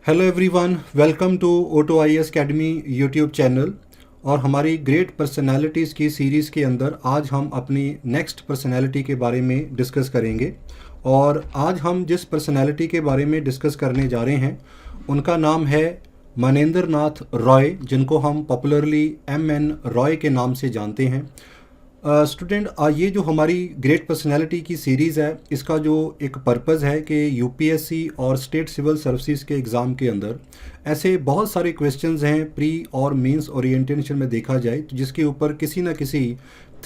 Hello everyone, welcome to auto I S academy YouTube channel. और हमारी great personalities की series के अंदर आज हम अपनी नेक्स्ट पर्सनालिटी के बारे में डिस्कस करेंगे। और आज हम जिस पर्सनालिटी के बारे में डिस्कस करने जा रहे हैं उनका नाम है मनेंद्र नाथ रॉय, जिनको हम पॉपुलरली एम एन रॉय के नाम से जानते हैं। स्टूडेंट, ये जो हमारी ग्रेट पर्सनालिटी की सीरीज़ है, इसका जो एक पर्पज़ है कि यूपीएससी और स्टेट सिविल सर्विसेज के एग्ज़ाम के अंदर ऐसे बहुत सारे क्वेश्चंस हैं प्री और मेंस ओरिएंटेशन में देखा जाए तो जिसके ऊपर किसी न किसी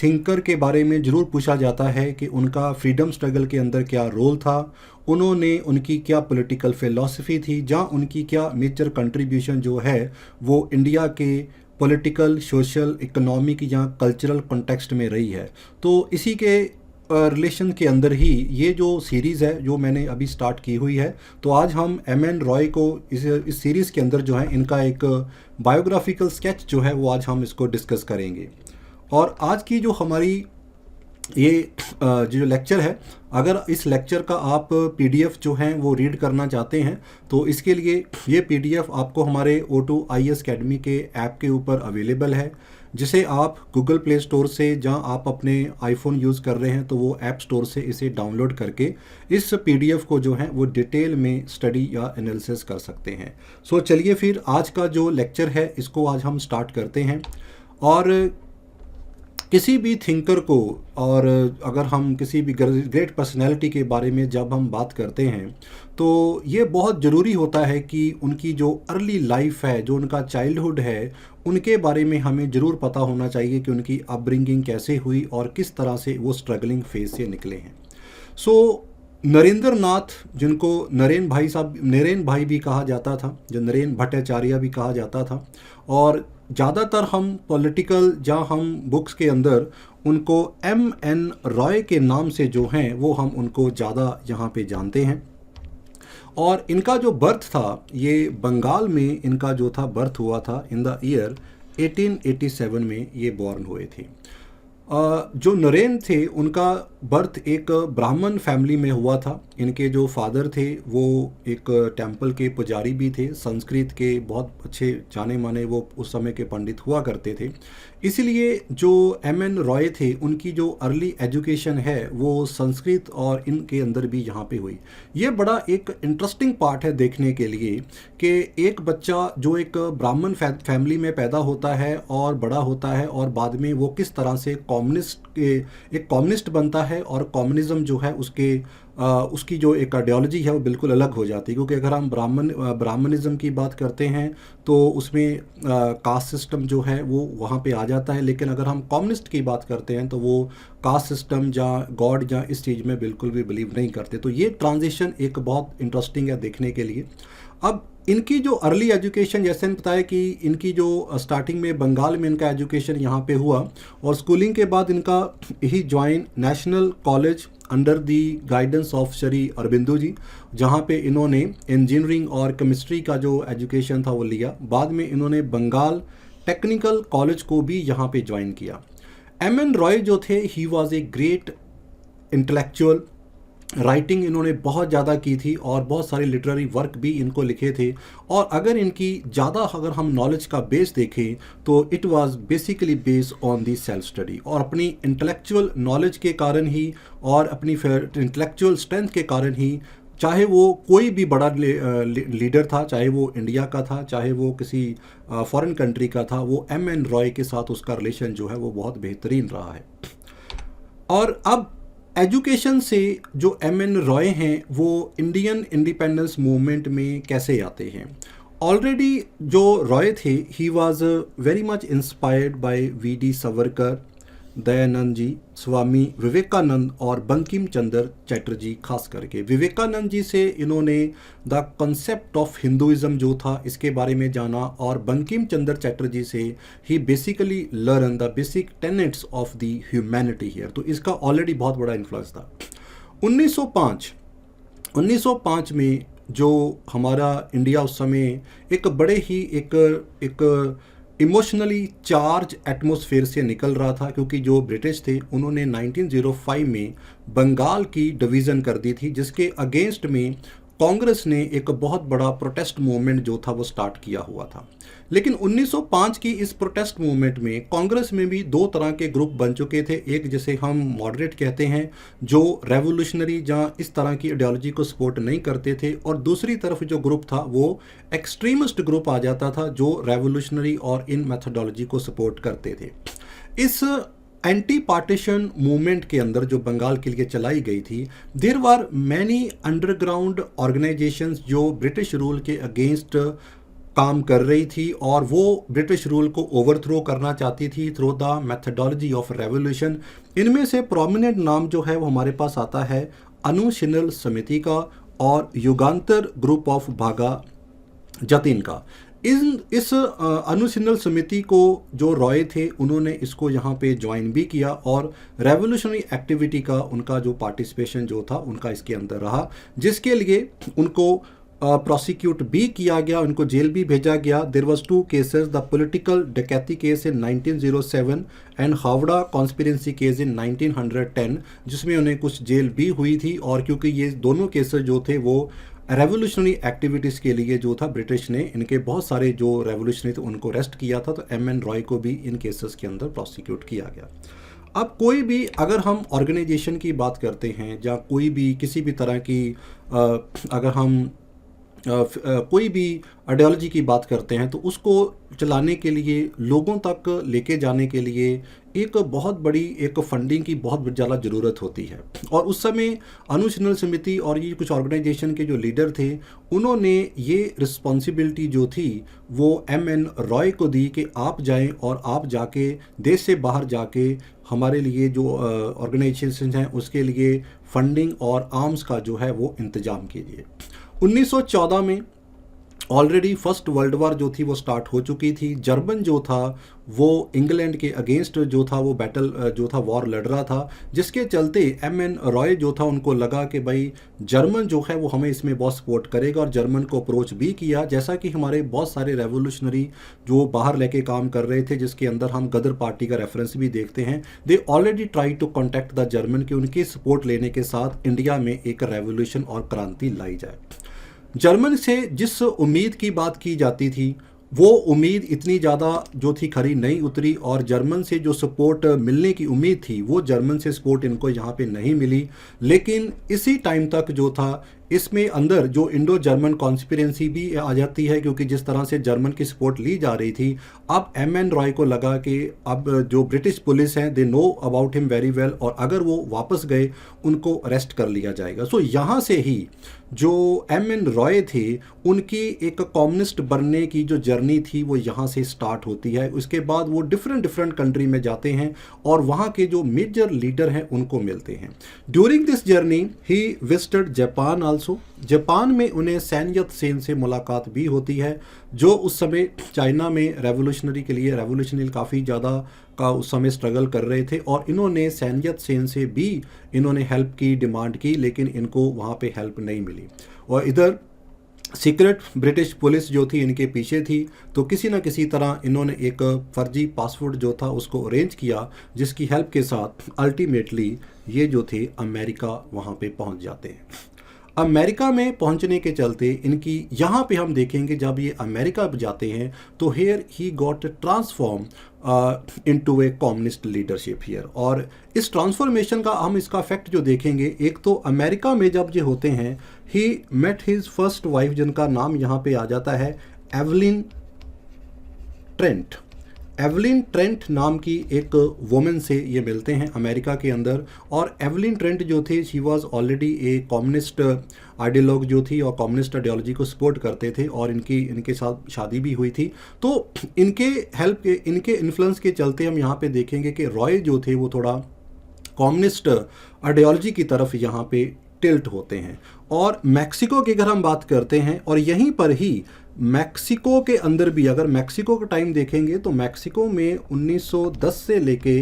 थिंकर के बारे में ज़रूर पूछा जाता है कि उनका फ्रीडम स्ट्रगल के अंदर क्या रोल था, उन्होंने उनकी क्या पॉलिटिकल फ़िलॉसफी थी, जहाँ उनकी क्या मेजर कंट्रीब्यूशन जो है वो इंडिया के पॉलिटिकल, सोशल, इकोनॉमिक या कल्चरल कॉन्टेक्स्ट में रही है। तो इसी के रिलेशन के अंदर ही ये जो सीरीज़ है जो मैंने अभी स्टार्ट की हुई है, तो आज हम एम एन रॉय को इस सीरीज़ के अंदर जो है इनका एक बायोग्राफिकल स्केच जो है वो आज हम इसको डिस्कस करेंगे। और आज की जो हमारी ये जो लेक्चर है, अगर इस लेक्चर का आप पीडीएफ जो हैं वो रीड करना चाहते हैं तो इसके लिए ये पीडीएफ आपको हमारे O2 IAS अकेडमी के ऐप के ऊपर अवेलेबल है, जिसे आप गूगल प्ले स्टोर से, जहां आप अपने आईफोन यूज़ कर रहे हैं तो वो ऐप स्टोर से इसे डाउनलोड करके इस पीडीएफ को जो है वो डिटेल में स्टडी या एनालिसिस कर सकते हैं। सो चलिए फिर आज का जो लेक्चर है इसको आज हम स्टार्ट करते हैं। और किसी भी थिंकर को, और अगर हम किसी भी ग्रेट पर्सनैलिटी के बारे में जब हम बात करते हैं तो ये बहुत ज़रूरी होता है कि उनकी जो अर्ली लाइफ है, जो उनका चाइल्डहुड है, उनके बारे में हमें ज़रूर पता होना चाहिए कि उनकी अपब्रिंगिंग कैसे हुई और किस तरह से वो स्ट्रगलिंग फेज से निकले हैं। सो नरेंद्र नाथ, जिनको नरेन भाई भी कहा जाता था, जो नरेन भट्टाचार्य भी कहा जाता था, और ज़्यादातर हम पॉलिटिकल जहाँ हम बुक्स के अंदर उनको एम एन रॉय के नाम से जो हैं वो हम उनको ज़्यादा यहाँ पे जानते हैं। और इनका जो बर्थ था, ये बंगाल में इनका जो था बर्थ हुआ था इन द ईयर 1887 में ये बॉर्न हुए थे। जो नरेन थे उनका बर्थ एक ब्राह्मण फैमिली में हुआ था। इनके जो फादर थे वो एक टेंपल के पुजारी भी थे, संस्कृत के बहुत अच्छे जाने माने वो उस समय के पंडित हुआ करते थे। इसलिए जो एम एन रॉय थे उनकी जो अर्ली एजुकेशन है वो संस्कृत और इनके अंदर भी यहाँ पे हुई। ये बड़ा एक इंटरेस्टिंग पार्ट है देखने के लिए कि एक बच्चा जो एक ब्राह्मण फैमिली में पैदा होता है और बड़ा होता है और बाद में वो किस तरह से एक कम्युनिस्ट बनता है, और कम्युनिज्म जो है उसकी जो एक आइडियोलॉजी है वो बिल्कुल अलग हो जाती है। क्योंकि अगर हम ब्राह्मणिज्म की बात करते हैं तो उसमें कास्ट सिस्टम जो है वो वहाँ पे आ जाता है, लेकिन अगर हम कम्युनिस्ट की बात करते हैं तो वो कास्ट सिस्टम या गॉड या इस चीज़ में बिल्कुल भी बिलीव नहीं करते। तो ये ट्रांजिशन एक बहुत इंटरेस्टिंग है देखने के लिए। अब इनकी जो अर्ली एजुकेशन, जैसे मैंने बताया कि इनकी जो स्टार्टिंग में बंगाल में इनका एजुकेशन यहाँ पे हुआ, और स्कूलिंग के बाद इनका ही join national college under the guidance of Shri Aurobindo ji, जहाँ पे इन्होंने इंजीनियरिंग और केमिस्ट्री का जो एजुकेशन था वो लिया। बाद में इन्होंने बंगाल टेक्निकल कॉलेज को भी यहाँ पे ज्वाइन किया। एम एन रॉय जो थे, ही was A great intellectual. Writing इन्होंने बहुत ज़्यादा की थी और बहुत सारे लिटरेरी वर्क भी इनको लिखे थे। और अगर इनकी ज़्यादा अगर हम नॉलेज का बेस देखें तो it was basically based on the self study, और अपनी इंटेलेक्चुअल नॉलेज के कारण ही और अपनी इंटेलेक्चुअल स्ट्रेंथ के कारण ही, चाहे वो कोई भी बड़ा लीडर था, चाहे वो इंडिया का था, चाहे वो किसी फॉरेन कंट्री का था, वो एम एन रॉय के साथ उसका रिलेशन जो है वो बहुत बेहतरीन रहा है। और अब एजुकेशन से जो एम एन रॉय हैं वो इंडियन इंडिपेंडेंस मूवमेंट में कैसे आते हैं। ऑलरेडी जो रॉय थे, he was very much inspired by V D. Savarkar, Dayanand ji, Swami Vivekananda और बंकिम चंद्र चटर्जी। खास करके विवेकानंद जी से इन्होंने द कॉन्सेप्ट ऑफ हिंदुइज्म जो था इसके बारे में जाना, और बंकिम चंद्र चटर्जी से ही basically learn the basic tenets of the humanity here. तो इसका ऑलरेडी बहुत बड़ा इन्फ्लुएंस था। 1905 में जो हमारा इंडिया उस समय एक बड़े ही एक इमोशनली चार्ज एटमॉस्फेयर से निकल रहा था, क्योंकि जो ब्रिटिश थे उन्होंने 1905 में बंगाल की डिवीज़न कर दी थी, जिसके अगेंस्ट में कांग्रेस ने एक बहुत बड़ा प्रोटेस्ट मूवमेंट जो था वो स्टार्ट किया हुआ था। लेकिन 1905 की इस प्रोटेस्ट मूवमेंट में कांग्रेस में भी दो तरह के ग्रुप बन चुके थे। एक जिसे हम मॉडरेट कहते हैं, जो रेवोल्यूशनरी जहाँ इस तरह की आइडियोलॉजी को सपोर्ट नहीं करते थे, और दूसरी तरफ जो ग्रुप था वो एक्सट्रीमिस्ट ग्रुप आ जाता था जो रेवोल्यूशनरी और इन मेथोडोलॉजी को सपोर्ट करते थे। इस एंटी पार्टीशन मूवमेंट के अंदर जो बंगाल के लिए चलाई गई थी, there were many underground organisations जो ब्रिटिश रूल के अगेंस्ट काम कर रही थी और वो ब्रिटिश रूल को ओवरथ्रो करना चाहती थी through the methodology of revolution. इनमें से प्रोमिनेंट नाम जो है वो हमारे पास आता है अनुशीलन समिति का और युगांतर ग्रुप ऑफ भागा जतिन का। इस अनुशीलन समिति को जो रॉय थे उन्होंने इसको यहाँ पे ज्वाइन भी किया और रेवोल्यूशनरी एक्टिविटी का उनका जो पार्टिसिपेशन जो था उनका इसके अंदर रहा, जिसके लिए उनको प्रोसिक्यूट भी किया गया, उनको जेल भी भेजा गया। There was 2 cases, the political dacoity case in 1907 and Howrah conspiracy case in 1910, जिसमें उन्हें कुछ जेल भी हुई थी। और क्योंकि ये दोनों केसेस जो थे वो रेवोल्यूशनरी एक्टिविटीज़ के लिए जो था, ब्रिटिश ने इनके बहुत सारे जो रेवोल्यूशनरी थे उनको अरेस्ट किया था, तो एम.एन. रॉय को भी इन केसेस के अंदर प्रोसिक्यूट किया गया। अब कोई भी अगर हम ऑर्गेनाइजेशन की बात करते हैं या कोई भी किसी भी तरह की अगर हम कोई भी आइडियोलॉजी की बात करते हैं तो उसको चलाने के लिए, लोगों तक लेके जाने के लिए एक बहुत बड़ी एक फंडिंग की बहुत ज़्यादा ज़रूरत होती है। और उस समय अनुशीलन समिति और ये कुछ ऑर्गेनाइजेशन के जो लीडर थे उन्होंने ये रिस्पॉन्सिबिलिटी जो थी वो एम.एन. रॉय को दी कि आप जाएं और आप जाके देश से बाहर जाके हमारे लिए जो ऑर्गेनाइजेशन हैं उसके लिए फंडिंग और आर्म्स का जो है वो इंतज़ाम कीजिए। 1914 में ऑलरेडी फर्स्ट वर्ल्ड वार जो थी वो स्टार्ट हो चुकी थी। जर्मन जो था वो इंग्लैंड के अगेंस्ट जो था वो बैटल जो था वॉर लड़ रहा था, जिसके चलते एम.एन. रॉय जो था उनको लगा कि भाई जर्मन जो है वो हमें इसमें बहुत सपोर्ट करेगा, और जर्मन को अप्रोच भी किया। जैसा कि हमारे बहुत सारे रेवोल्यूशनरी जो बाहर लेके काम कर रहे थे, जिसके अंदर हम गदर पार्टी का रेफरेंस भी देखते हैं, they already try to contact the German कि उनकी सपोर्ट लेने के साथ इंडिया में एक रेवोल्यूशन और क्रांति लाई जाए। जर्मन से जिस उम्मीद की बात की जाती थी वो उम्मीद इतनी ज़्यादा जो थी खरी नहीं उतरी, और जर्मन से जो सपोर्ट मिलने की उम्मीद थी वो जर्मन से सपोर्ट इनको यहाँ पे नहीं मिली। लेकिन इसी टाइम तक जो था इसमें अंदर जो इंडो जर्मन कॉन्स्पिरेंसी भी आ जाती है, क्योंकि जिस तरह से जर्मन की सपोर्ट ली जा रही थी, अब एम.एन. रॉय को लगा कि अब जो ब्रिटिश पुलिस है they know about him very well, और अगर वो वापस गए उनको अरेस्ट कर लिया जाएगा। सो यहाँ से ही जो एम.एन. रॉय थे उनकी एक कम्युनिस्ट बनने की जो जर्नी थी वो यहाँ से स्टार्ट होती है। उसके बाद वो डिफरेंट कंट्री में जाते हैं और वहाँ के जो मेजर लीडर हैं उनको मिलते हैं। During this journey he visited Japan also. Japan में उन्हें सैन यत सेन से मुलाकात भी होती है, जो उस समय चाइना में रेवोल्यूशनरी के लिए रेवोल्यूशनरी काफ़ी ज़्यादा का उस समय स्ट्रगल कर रहे थे, और इन्होंने सैन यत सेन से भी इन्होंने हेल्प की डिमांड की, लेकिन इनको वहाँ पे हेल्प नहीं मिली। और इधर सीक्रेट ब्रिटिश पुलिस जो थी इनके पीछे थी, तो किसी न किसी तरह इन्होंने एक फर्जी पासपोर्ट जो था उसको अरेंज किया, जिसकी हेल्प के साथ अल्टीमेटली ये जो थे अमेरिका वहाँ पे पहुँच जाते हैं। अमेरिका में पहुंचने के चलते इनकी यहाँ पे हम देखेंगे जब ये अमेरिका जाते हैं तो here he got transform into a communist leadership here. और इस ट्रांसफॉर्मेशन का हम इसका फैक्ट जो देखेंगे, एक तो अमेरिका में जब ये होते हैं he met his first wife, जिनका नाम यहाँ पे आ जाता है एवलिन ट्रेंट। एवलिन ट्रेंट नाम की एक वुमेन से ये मिलते हैं अमेरिका के अंदर, और एवलिन ट्रेंट जो थे she was already A communist ideologue जो थी और कम्युनिस्ट आइडियोलॉजी को सपोर्ट करते थे, और इनके साथ शादी भी हुई थी। तो इनके हेल्प के, इनके इन्फ्लुएंस के चलते हम यहाँ पे देखेंगे कि रॉय जो थे वो थोड़ा कम्युनिस्ट आइडियोलॉजी की तरफ यहाँ पे टिल्ट होते हैं। और मैक्सिको की अगर हम बात करते हैं, और यहीं पर ही मैक्सिको के अंदर भी अगर मैक्सिको का टाइम देखेंगे तो मैक्सिको में 1910 से लेके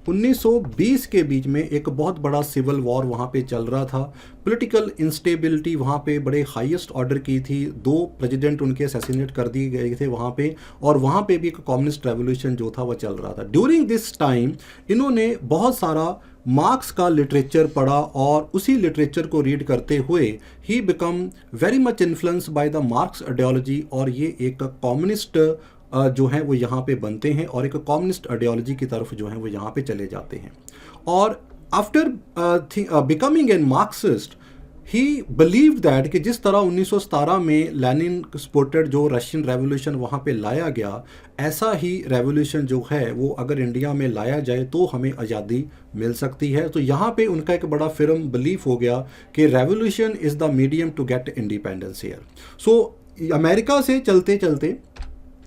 1920 के बीच में एक बहुत बड़ा सिविल वॉर वहाँ पे चल रहा था। पॉलिटिकल इंस्टेबिलिटी वहाँ पे बड़े हाईएस्ट ऑर्डर की थी। 2 प्रेसिडेंट उनके असैसिनेट कर दिए गए थे वहाँ पे, और वहाँ पे भी एक कम्युनिस्ट रेवोल्यूशन जो था वो चल रहा था। ड्यूरिंग दिस टाइम इन्होंने बहुत सारा मार्क्स का लिटरेचर पढ़ा, और उसी लिटरेचर को रीड करते हुए he become very much influence by the marks ideology, और ये एक कम्युनिस्ट जो है वो यहाँ पे बनते हैं और एक कम्युनिस्ट आइडियोलॉजी की तरफ जो है वो यहाँ पे चले जाते हैं। और after becoming an Marxist he believe that कि जिस तरह 1917 में लेनिन सपोर्टेड जो रशियन रेवोल्यूशन वहाँ पे लाया गया, ऐसा ही रेवोल्यूशन जो है वो अगर इंडिया में लाया जाए तो हमें आज़ादी मिल सकती है। तो यहाँ पे उनका एक बड़ा फिर्म बिलीफ हो गया कि revolution is the medium to get independence here. So America से चलते चलते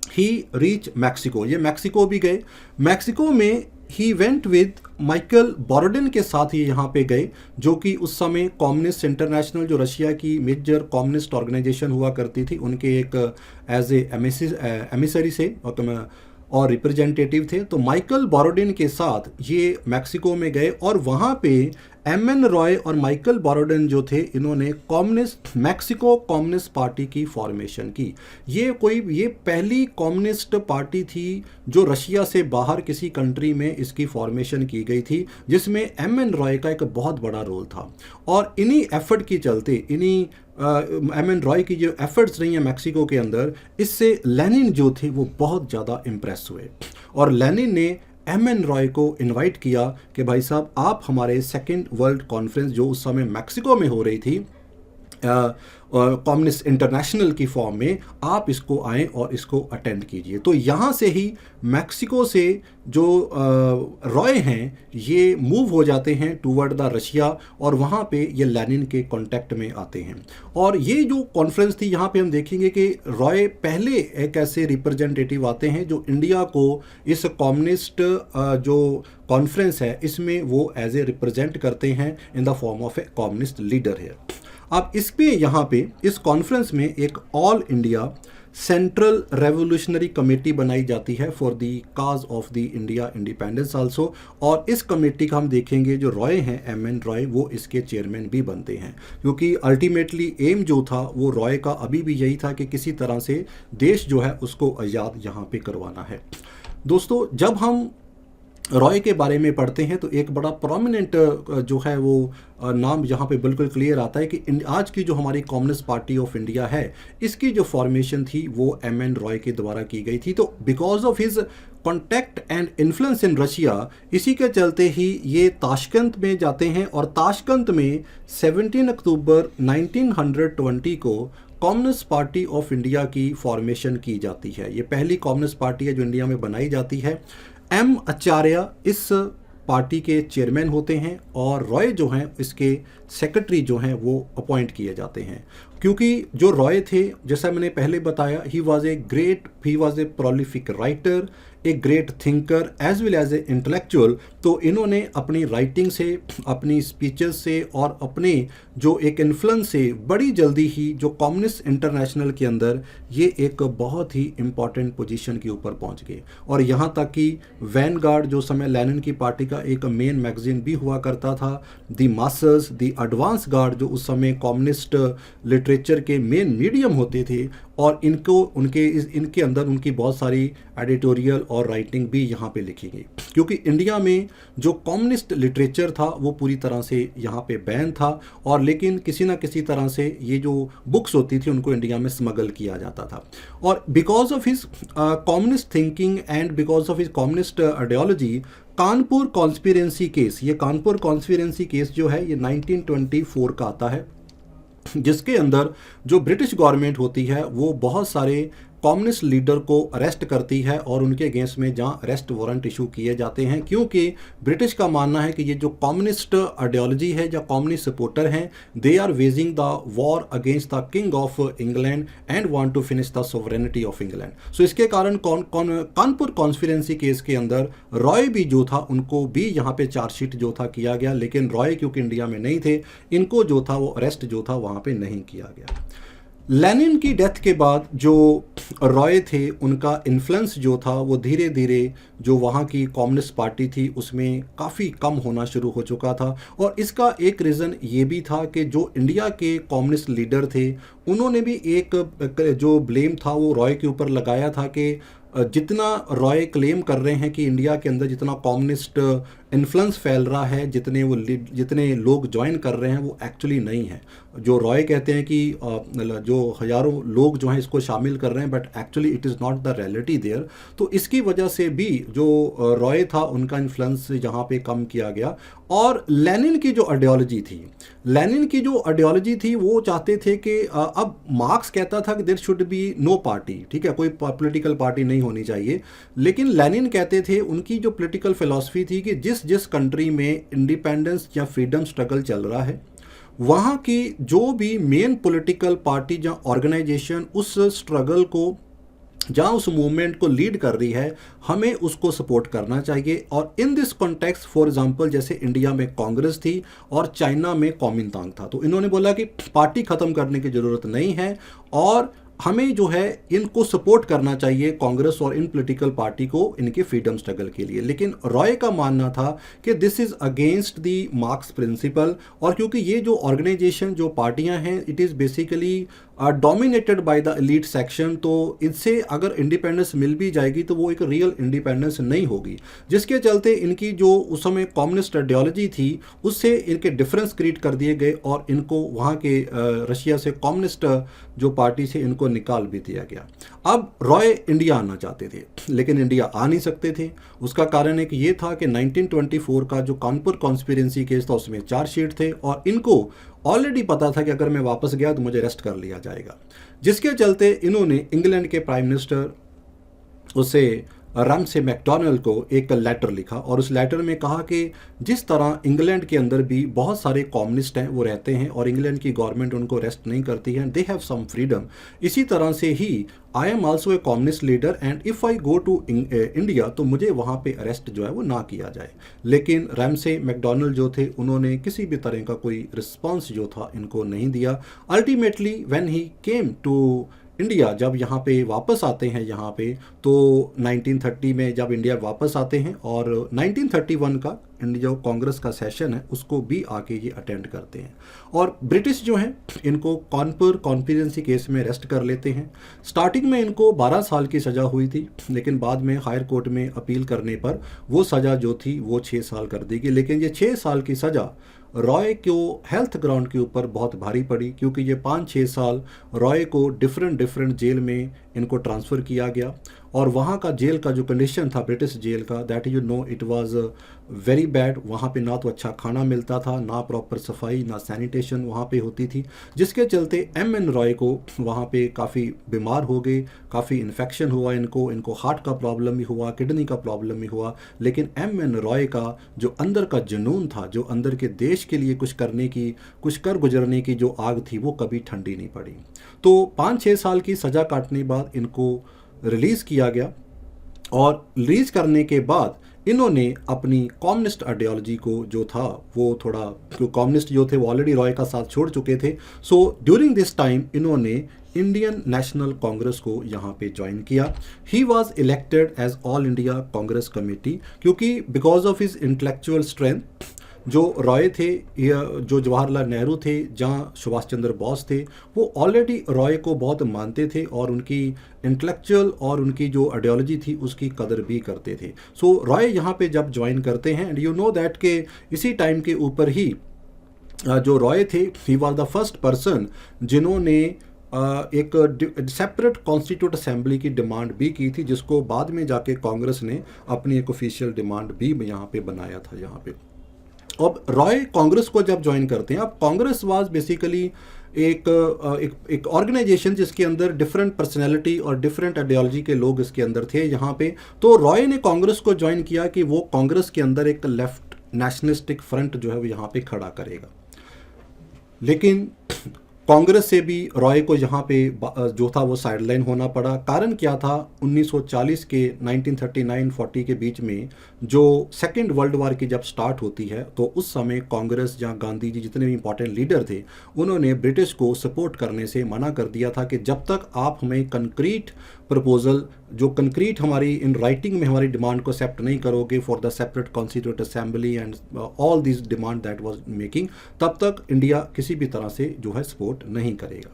ही रीच मैक्सिको, ये मैक्सिको भी गए। मैक्सिको में ही वेंट विद माइकल बोरोडिन के साथ ये यहाँ पे गए, जो कि उस समय कम्युनिस्ट इंटरनेशनल जो रशिया की मेजर कम्युनिस्ट ऑर्गेनाइजेशन हुआ करती थी, उनके एक एज ए एमिसरी से और रिप्रेजेंटेटिव थे। तो माइकल बोरोडिन के साथ ये मैक्सिको में गए, और वहाँ पे एम.एन. रॉय और माइकल बोरोडिन जो थे, इन्होंने मैक्सिको कम्युनिस्ट पार्टी की फॉर्मेशन की। ये पहली कम्युनिस्ट पार्टी थी जो रशिया से बाहर किसी कंट्री में इसकी फॉर्मेशन की गई थी, जिसमें एम.एन. रॉय का एक बहुत बड़ा रोल था। और इन्हीं एफर्ट की चलते, इन्हीं एम.एन. रॉय की जो एफर्ट्स रही हैं मैक्सिको के अंदर, इससे लेनिन जो थे वो बहुत ज़्यादा इम्प्रेस हुए, और लेनिन ने एम.एन. रॉय को इनवाइट किया कि भाई साहब, आप हमारे सेकेंड वर्ल्ड कॉन्फ्रेंस जो उस समय मैक्सिको में हो रही थी कम्युनिस्ट इंटरनेशनल की फॉर्म में, आप इसको आएँ और इसको अटेंड कीजिए। तो यहाँ से ही मैक्सिको से जो रॉय हैं ये मूव हो जाते हैं टूवर्ड द रशिया, और वहाँ पे ये लेनिन के कांटेक्ट में आते हैं। और ये जो कॉन्फ्रेंस थी, यहाँ पे हम देखेंगे कि रॉय पहले एक ऐसे रिप्रेजेंटेटिव आते हैं जो इंडिया को इस कम्युनिस्ट जो कॉन्फ्रेंस है इसमें वो एज ए रिप्रेजेंट करते हैं इन the form of A communist leader है। अब इस पे यहाँ पे इस कॉन्फ्रेंस में एक all India central revolutionary committee बनाई जाती है for the cause of the India independence also, और इस कमेटी का हम देखेंगे जो रॉय हैं, एम.एन. रॉय, वो इसके चेयरमैन भी बनते हैं, क्योंकि अल्टीमेटली एम जो था वो रॉय का अभी भी यही था कि किसी तरह से देश जो है उसको आज़ाद यहाँ पे करवाना है। दोस्तों, जब हम रॉय के बारे में पढ़ते हैं तो एक बड़ा प्रोमिनेंट जो है वो नाम यहाँ पे बिल्कुल क्लियर आता है कि आज की जो हमारी कम्युनिस्ट पार्टी ऑफ इंडिया है, इसकी जो फॉर्मेशन थी वो एम.एन. रॉय के द्वारा की गई थी। तो because of his contact and influence in Russia, इसी के चलते ही ये ताशकंद में जाते हैं, और ताशकंद में 17 अक्टूबर 1920 को कम्युनिस्ट पार्टी ऑफ इंडिया की फॉर्मेशन की जाती है। ये पहली कम्युनिस्ट पार्टी है जो इंडिया में बनाई जाती है। एम आचार्य इस पार्टी के चेयरमैन होते हैं, और रॉय जो हैं इसके सेक्रेटरी जो हैं वो अपॉइंट किए जाते हैं। क्योंकि जो रॉय थे, जैसा मैंने पहले बताया, he was a prolific writer, a great thinker as well as a intellectual. तो इन्होंने अपनी राइटिंग से, अपनी स्पीचेस से और अपने जो एक इन्फ्लुएंस से बड़ी जल्दी ही जो कम्युनिस्ट इंटरनेशनल के अंदर ये एक बहुत ही इम्पॉर्टेंट पोजीशन के ऊपर पहुंच गए। और यहाँ तक कि वैनगार्ड जो समय लेनिन की पार्टी का एक मेन मैगजीन भी हुआ करता था, दी मास्टर्स, दी एडवांस गार्ड, जो उस समय कम्युनिस्ट लिटरेचर के मेन मीडियम होते थे, और इनके अंदर उनकी बहुत सारी एडिटोरियल और राइटिंग भी यहाँ पे लिखी गई। क्योंकि इंडिया में जो कम्युनिस्ट लिटरेचर था वो पूरी तरह से यहाँ पे बैन था, और लेकिन किसी ना किसी तरह से ये जो बुक्स होती थी उनको इंडिया में स्मगल किया जाता था। और because of his communist thinking and because of his communist ideology, Kanpur conspiracy case, ये कानपुर कॉन्स्पिरेंसी केस जो है ये 1924 का आता है, जिसके अंदर जो ब्रिटिश गवर्नमेंट होती है वो बहुत सारे कम्युनिस्ट लीडर को अरेस्ट करती है, और उनके अगेंस्ट में जहां अरेस्ट वारंट इशू किए जाते हैं, क्योंकि ब्रिटिश का मानना है कि ये जो कम्युनिस्ट आइडियोलॉजी है, जो कम्युनिस्ट सपोर्टर हैं, they are waging the war against the king of England and want to finish the sovereignty of England. So इसके कारण कानपुर कॉन्स्पिरेंसी केस के अंदर रॉय भी जो था उनको भी यहाँ पे चार्जशीट जो था किया गया, लेकिन रॉय क्योंकि इंडिया में नहीं थे, इनको जो था वो अरेस्ट जो था वहाँ पे नहीं किया गया। लेनिन की डेथ के बाद जो रॉय थे उनका इन्फ्लुएंस जो था वो धीरे धीरे जो वहाँ की कम्युनिस्ट पार्टी थी उसमें काफ़ी कम होना शुरू हो चुका था। और इसका एक रीज़न ये भी था कि जो इंडिया के कम्युनिस्ट लीडर थे उन्होंने भी एक जो ब्लेम था वो रॉय के ऊपर लगाया था कि जितना रॉय क्लेम कर रहे हैं कि इंडिया के अंदर जितना कम्युनिस्ट इन्फ्लुएंस फैल रहा है, जितने लोग ज्वाइन कर रहे हैं वो एक्चुअली नहीं है। जो रॉय कहते हैं कि जो हज़ारों लोग जो हैं इसको शामिल कर रहे हैं, but actually it is not the reality there. तो इसकी वजह से भी जो रॉय था उनका इन्फ्लुएंस यहाँ पे कम किया गया। और लेनिन की जो आइडियोलॉजी थी वो चाहते थे कि अब मार्क्स कहता था कि there should be no party, ठीक है, कोई पॉलिटिकल पार्टी नहीं होनी चाहिए। लेकिन लेनिन कहते थे, उनकी जो पॉलिटिकल फिलॉसफी थी कि जिस जिस कंट्री में इंडिपेंडेंस या फ्रीडम स्ट्रगल चल रहा है वहाँ की जो भी मेन पॉलिटिकल पार्टी या ऑर्गेनाइजेशन उस स्ट्रगल को, जहाँ उस मूवमेंट को लीड कर रही है, हमें उसको सपोर्ट करना चाहिए। और in this context for example जैसे इंडिया में कांग्रेस थी और चाइना में कॉमिनतांग था, तो इन्होंने बोला कि पार्टी ख़त्म करने की ज़रूरत नहीं है और हमें जो है इनको सपोर्ट करना चाहिए, कांग्रेस और इन पॉलिटिकल पार्टी को, इनके फ्रीडम स्ट्रगल के लिए। लेकिन रॉय का मानना था कि this is against the Marx principle. और क्योंकि ये जो ऑर्गेनाइजेशन, जो पार्टियां हैं, it is basically dominated by the elite section, तो इससे अगर इंडिपेंडेंस मिल भी जाएगी तो वो एक रियल इंडिपेंडेंस नहीं होगी। जिसके चलते इनकी जो उस समय कम्युनिस्ट आइडियोलॉजी थी उससे इनके डिफरेंस क्रिएट कर दिए गए और इनको वहाँ के रशिया से कम्युनिस्ट जो पार्टी से इनको निकाल भी दिया गया। अब रॉय इंडिया आना चाहते थे लेकिन इंडिया आ नहीं सकते थे। उसका कारण एक ये था कि 1924 का जो कानपुर कॉन्स्पिरेंसी केस था उसमें चार्जशीट थे और इनको ऑलरेडी पता था कि अगर मैं वापस गया तो मुझे अरेस्ट कर लिया जाएगा। जिसके चलते इन्होंने इंग्लैंड के प्राइम मिनिस्टर उसे रैमसे मैकडॉनल्ड को एक लेटर लिखा और उस लेटर में कहा कि जिस तरह इंग्लैंड के अंदर भी बहुत सारे कम्युनिस्ट हैं वो रहते हैं और इंग्लैंड की गवर्नमेंट उनको अरेस्ट नहीं करती है, दे हैव सम फ्रीडम, इसी तरह से ही I am also a communist leader and if I go to India तो मुझे वहाँ पे अरेस्ट जो है वो ना किया जाए। लेकिन रैमसे मैकडॉनल्ड जो थे उन्होंने किसी भी तरह का कोई रिस्पॉन्स जो था इनको नहीं दिया। Ultimately when he came to India, जब यहाँ पे वापस आते हैं यहाँ पे, तो 1930 में जब इंडिया वापस आते हैं और 1931 का इंडिया जो कांग्रेस का सेशन है उसको भी आके ये अटेंड करते हैं और ब्रिटिश जो हैं इनको कानपुर कॉन्स्पिरेंसी केस में अरेस्ट कर लेते हैं। स्टार्टिंग में इनको 12 साल की सज़ा हुई थी लेकिन बाद में हायर कोर्ट में अपील करने पर वो सज़ा जो थी वो 6 साल कर दी गई। लेकिन ये 6 साल की सज़ा रॉय को हेल्थ ग्राउंड के ऊपर बहुत भारी पड़ी क्योंकि ये 5-6 साल रॉय को डिफरेंट जेल में इनको ट्रांसफ़र किया गया और वहाँ का जेल का जो कंडीशन था ब्रिटिश जेल का, that you know it was very bad. वहाँ पे ना तो अच्छा खाना मिलता था, ना प्रॉपर सफाई, ना सैनिटेशन वहाँ पे होती थी, जिसके चलते एम.एन. रॉय को वहाँ पे काफ़ी बीमार हो गए, काफ़ी इन्फेक्शन हुआ इनको हार्ट का प्रॉब्लम भी हुआ, किडनी का प्रॉब्लम भी हुआ। लेकिन एम.एन. रॉय का जो अंदर का जुनून था, जो अंदर के देश के लिए कुछ करने की, कुछ कर गुजरने की जो आग थी वो कभी ठंडी नहीं पड़ी। तो 5-6 साल की सज़ा काटने बाद इनको रिलीज़ किया गया और रिलीज़ करने के बाद इन्होंने अपनी कम्युनिस्ट आइडियोलॉजी को जो था वो थोड़ा, कम्युनिस्ट जो थे वो ऑलरेडी रॉय का साथ छोड़ चुके थे, सो ड्यूरिंग दिस टाइम इन्होंने इंडियन नेशनल कांग्रेस को यहाँ पे ज्वाइन किया। He was elected as All India Congress Committee क्योंकि because of his intellectual strength, जो रॉय थे, जो जवाहरलाल नेहरू थे, जहाँ सुभाष चंद्र बोस थे, वो ऑलरेडी रॉय को बहुत मानते थे और उनकी इंटेलेक्चुअल और उनकी जो आइडियोलॉजी थी उसकी कदर भी करते थे। सो रॉय यहाँ पे जब ज्वाइन करते हैं, एंड यू नो दैट के इसी टाइम के ऊपर ही जो रॉय थे, he was the first person जिन्होंने एक सेपरेट कॉन्स्टिट्यूट असेंबली की डिमांड भी की थी, जिसको बाद में जाके कांग्रेस ने अपनी एक ऑफिशियल डिमांड भी यहाँ पे बनाया था यहाँ पे। अब रॉय कांग्रेस को जब ज्वाइन करते हैं, अब कांग्रेस वाज बेसिकली एक ऑर्गेनाइजेशन जिसके अंदर डिफरेंट पर्सनैलिटी और डिफरेंट आइडियोलॉजी के लोग इसके अंदर थे यहाँ पे। तो रॉय ने कांग्रेस को ज्वाइन किया कि वो कांग्रेस के अंदर एक लेफ्ट नेशनलिस्टिक फ्रंट जो है वो यहाँ पे खड़ा करेगा। लेकिन कांग्रेस से भी रॉय को यहाँ पे जो था वो साइडलाइन होना पड़ा। कारण क्या था, 1940 के 1939-40 के बीच में जो सेकेंड वर्ल्ड वार की जब स्टार्ट होती है, तो उस समय कांग्रेस, जहाँ गांधी जी जितने भी इंपॉर्टेंट लीडर थे, उन्होंने ब्रिटिश को सपोर्ट करने से मना कर दिया था कि जब तक आप हमें कंक्रीट प्रपोजल, जो कंक्रीट हमारी इन राइटिंग में हमारी डिमांड को एक्सेप्ट नहीं करोगे for the separate constitute assembly and all this demand that was making, तब तक इंडिया किसी भी तरह से जो है सपोर्ट नहीं करेगा।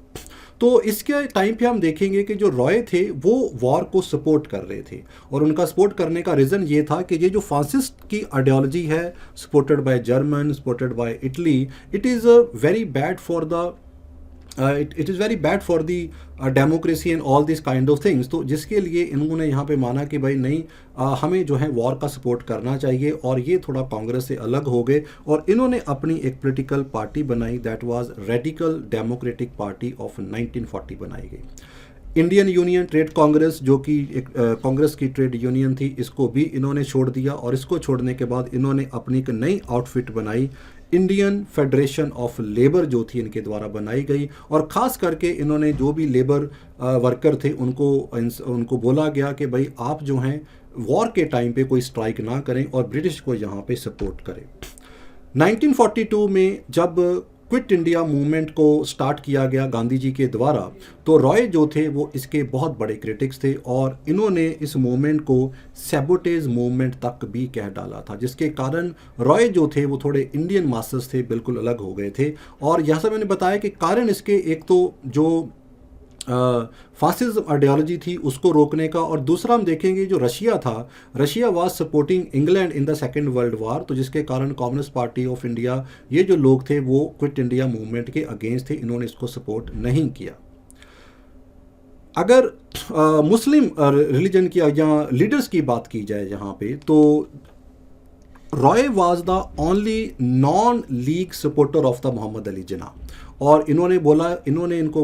तो इसके टाइम पे हम देखेंगे कि जो रॉय थे वो वॉर को सपोर्ट कर रहे थे, और उनका सपोर्ट करने का रीज़न ये था कि ये जो फासिस्ट की आइडियोलॉजी है, supported by German, supported by Italy, it is very bad for the it is very bad for the democracy and all these kind of things। तो जिसके लिए इन्होंने यहाँ पे माना कि भाई नहीं, हमें जो है वॉर का सपोर्ट करना चाहिए, और ये थोड़ा कांग्रेस से अलग हो गए, और इन्होंने अपनी एक पॉलिटिकल पार्टी बनाई, that was radical democratic party of 1940 बनाई गई। इंडियन यूनियन ट्रेड कांग्रेस, जो कि एक कांग्रेस की ट्रेड यूनियन थी, इसको भी इन्होंने छोड़ दिया, और इसको छोड़ने के बाद इन्होंने अपनी एक नई आउटफिट बनाई, इंडियन फेडरेशन ऑफ लेबर, जो थी इनके द्वारा बनाई गई। और ख़ास करके इन्होंने जो भी लेबर वर्कर थे उनको बोला गया कि भाई आप जो हैं वॉर के टाइम पे कोई स्ट्राइक ना करें और ब्रिटिश को यहाँ पे सपोर्ट करें। 1942 में जब क्विट इंडिया मूवमेंट को स्टार्ट किया गया गांधी जी के द्वारा, तो रॉय जो थे वो इसके बहुत बड़े क्रिटिक्स थे, और इन्होंने इस मूवमेंट को सैबोटेज मूवमेंट तक भी कह डाला था, जिसके कारण रॉय जो थे वो थोड़े इंडियन मास्टर्स थे, बिल्कुल अलग हो गए थे। और जैसा मैंने बताया कि कारण इसके एक तो जो फासिज्म आइडियोलॉजी थी उसको रोकने का, और दूसरा हम देखेंगे जो रशिया था, Russia was supporting England in the second world war, तो जिसके कारण कम्युनिस्ट पार्टी ऑफ इंडिया, ये जो लोग थे वो क्विट इंडिया मूवमेंट के अगेंस्ट थे, इन्होंने इसको सपोर्ट नहीं किया। अगर मुस्लिम रिलीजन की या लीडर्स की बात की जाए यहाँ पे, तो Roy was the only non League supporter of the Mohammad Ali Jinnah, और इन्होंने इनको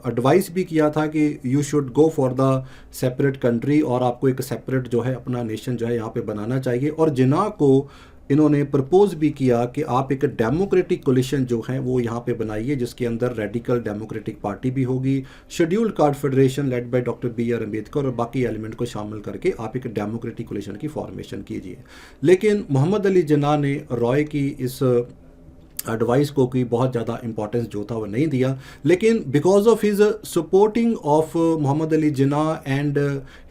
एडवाइस भी किया था कि you should go for the separate country, और आपको एक सेपरेट जो है अपना नेशन जो है यहाँ पे बनाना चाहिए। और जिन्ना को इन्होंने प्रपोज भी किया कि आप एक डेमोक्रेटिक कोलिशन जो है वो यहाँ पे बनाइए, जिसके अंदर रेडिकल डेमोक्रेटिक पार्टी भी होगी, scheduled caste federation led by doctor B.R. Ambedkar, और बाकी एलिमेंट को शामिल करके आप एक डेमोक्रेटिक कोलिशन की फॉर्मेशन कीजिए। लेकिन मोहम्मद अली जिन्ना ने रॉय की इस एडवाइस को की बहुत ज़्यादा इंपॉर्टेंस जो था वो नहीं दिया, लेकिन because of his supporting of Mohammad Ali Jinnah and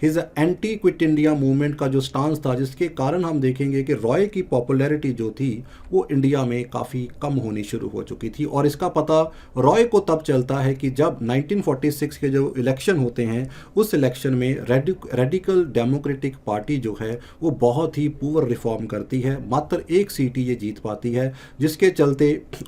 his anti quit India movement का जो स्टांस था, जिसके कारण हम देखेंगे कि रॉय की पॉपुलैरिटी जो थी वो इंडिया में काफ़ी कम होनी शुरू हो चुकी थी। और इसका पता रॉय को तब चलता है कि जब 1946 के जो इलेक्शन होते हैं, उस इलेक्शन में रेडिकल डेमोक्रेटिक पार्टी जो है वो बहुत ही पुअर रिफॉर्म करती है, मात्र 1 सीट ही ये जीत पाती है, जिसके चलते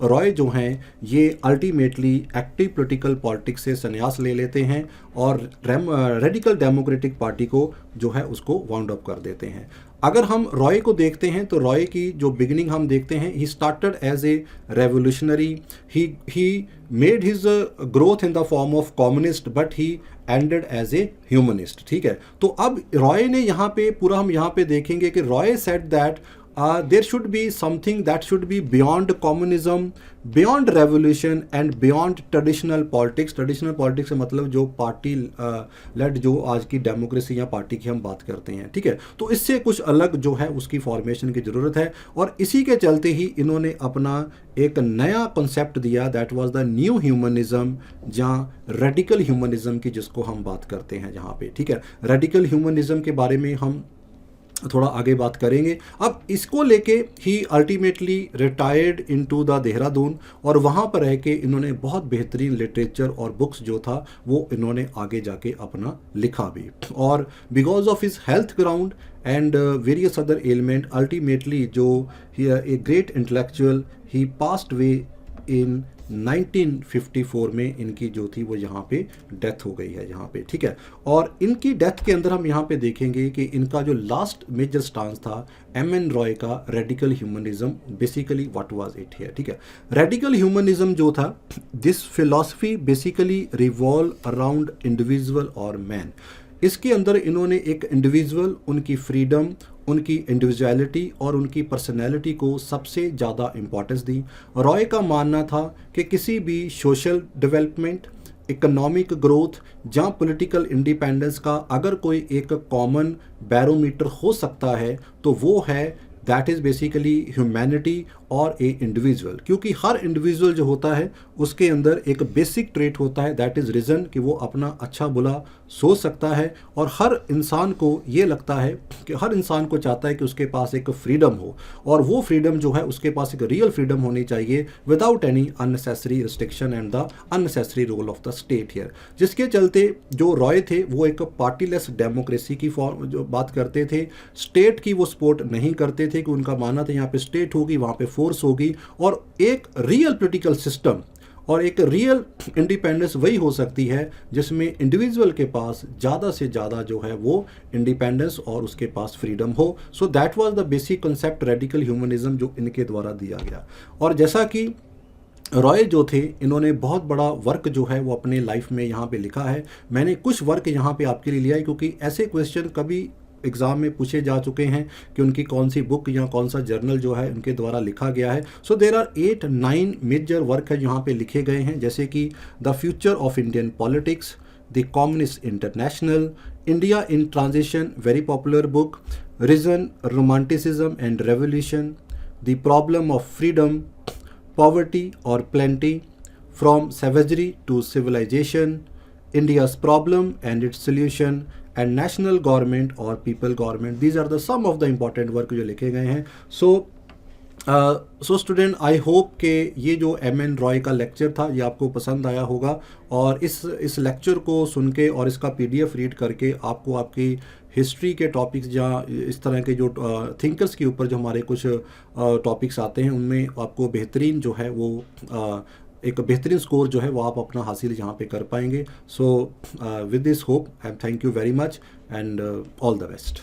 रॉय जो हैं ये अल्टीमेटली एक्टिव पॉलिटिकल पॉलिटिक्स से संन्यास ले लेते हैं, और रेडिकल डेमोक्रेटिक पार्टी को जो है उसको वाउंड अप कर देते हैं। अगर हम रॉय को देखते हैं तो रॉय की जो बिगिनिंग हम देखते हैं, he started as a revolutionary, he made his growth in the form of communist, but he ended as a humanist. ठीक है, तो अब रॉय ने यहाँ पे पूरा हम यहाँ पे देखेंगे कि Roy said that there should be something that should be beyond communism, beyond revolution and beyond traditional politics। traditional politics से मतलब जो पार्टी लेड जो आज की डेमोक्रेसी या पार्टी की हम बात करते हैं, ठीक है, तो इससे कुछ अलग जो है उसकी फॉर्मेशन की ज़रूरत है। और इसी के चलते ही इन्होंने अपना एक नया कॉन्सेप्ट दिया, that was the new humanism, जहाँ रेडिकल ह्यूमनिज्म की जिसको हम बात करते हैं जहाँ पे, ठीक है। रेडिकल ह्यूमनिज्म के बारे में हम थोड़ा आगे बात करेंगे। अब इसको लेके ही ultimately retired into the Dehradun, और वहाँ पर रह के इन्होंने बहुत बेहतरीन लिटरेचर और बुक्स जो था वो इन्होंने आगे जाके अपना लिखा भी। और because of his health ground and various other element, ultimately जो a great intellectual, he passed away in 1954 में इनकी जो थी वो यहाँ पे डेथ हो गई है यहाँ पे, ठीक है। और इनकी डेथ के अंदर हम यहाँ पे देखेंगे कि इनका जो लास्ट मेजर स्टांस था M.N. रॉय का, radical humanism, basically what was it here, ठीक है। रेडिकल ह्यूमनिज्म जो था, this philosophy basically revolve around individual और मैन। इसके अंदर इन्होंने एक इंडिविजुअल, उनकी फ्रीडम, उनकी इंडिविजुअलिटी और उनकी पर्सनैलिटी को सबसे ज़्यादा इम्पोर्टेंस दी। रॉय का मानना था कि किसी भी सोशल डेवलपमेंट, इकोनॉमिक ग्रोथ या पॉलिटिकल इंडिपेंडेंस का अगर कोई एक कॉमन बैरोमीटर हो सकता है तो वो है दैट इज़ बेसिकली ह्यूमैनिटी और ए इंडिविजुअल। क्योंकि हर इंडिविजुअल जो होता है उसके अंदर एक बेसिक ट्रेट होता है, दैट इज़ रीज़न, कि वो अपना अच्छा बुरा सोच सकता है। और हर इंसान को ये लगता है कि हर इंसान को चाहता है कि उसके पास एक फ्रीडम हो, और वो फ्रीडम जो है उसके पास एक रियल फ्रीडम होनी चाहिए without any unnecessary restriction and the unnecessary role of the state here. जिसके चलते जो रॉय थे वो एक पार्टीलेस डेमोक्रेसी की फॉर्म जो बात करते थे, स्टेट की वो सपोर्ट नहीं करते थे, कि उनका मानना था यहाँ पे स्टेट होगी, वहाँ पे फोर्स होगी, और एक रियल पॉलिटिकल सिस्टम और एक रियल इंडिपेंडेंस वही हो सकती है जिसमें इंडिविजुअल के पास ज़्यादा से ज़्यादा जो है वो इंडिपेंडेंस और उसके पास फ्रीडम हो। So that was the basic concept radical humanism जो इनके द्वारा दिया गया। और जैसा कि रॉय जो थे, इन्होंने बहुत बड़ा वर्क जो है वो अपने लाइफ में यहाँ पे लिखा है। मैंने कुछ वर्क यहाँ पे आपके लिए लिया है क्योंकि ऐसे क्वेश्चन कभी एग्ज़ाम में पूछे जा चुके हैं कि उनकी कौन सी बुक या कौन सा जर्नल जो है उनके द्वारा लिखा गया है। So there are 8-9 major work है यहाँ पे लिखे गए हैं, जैसे कि the future of Indian politics, the communist international, India in transition, very popular book, reason, romanticism and revolution, the problem of freedom, poverty और plenty, from savagery to civilization, India's problem and its solution, and national government or people government. These are the some of the important work जो लिखे गए हैं। So student, I hope कि ये जो M.N.. Roy का lecture था ये आपको पसंद आया होगा, और इस लेक्चर को सुन के और इसका PDF रीड करके आपको आपकी हिस्ट्री के टॉपिक्स या इस तरह के जो थिंकर्स के ऊपर जो हमारे कुछ टॉपिक्स आते हैं उनमें आपको बेहतरीन जो है वो एक बेहतरीन स्कोर जो है वो आप अपना हासिल यहाँ पे कर पाएंगे। So with this hope, I thank you very much and all the best.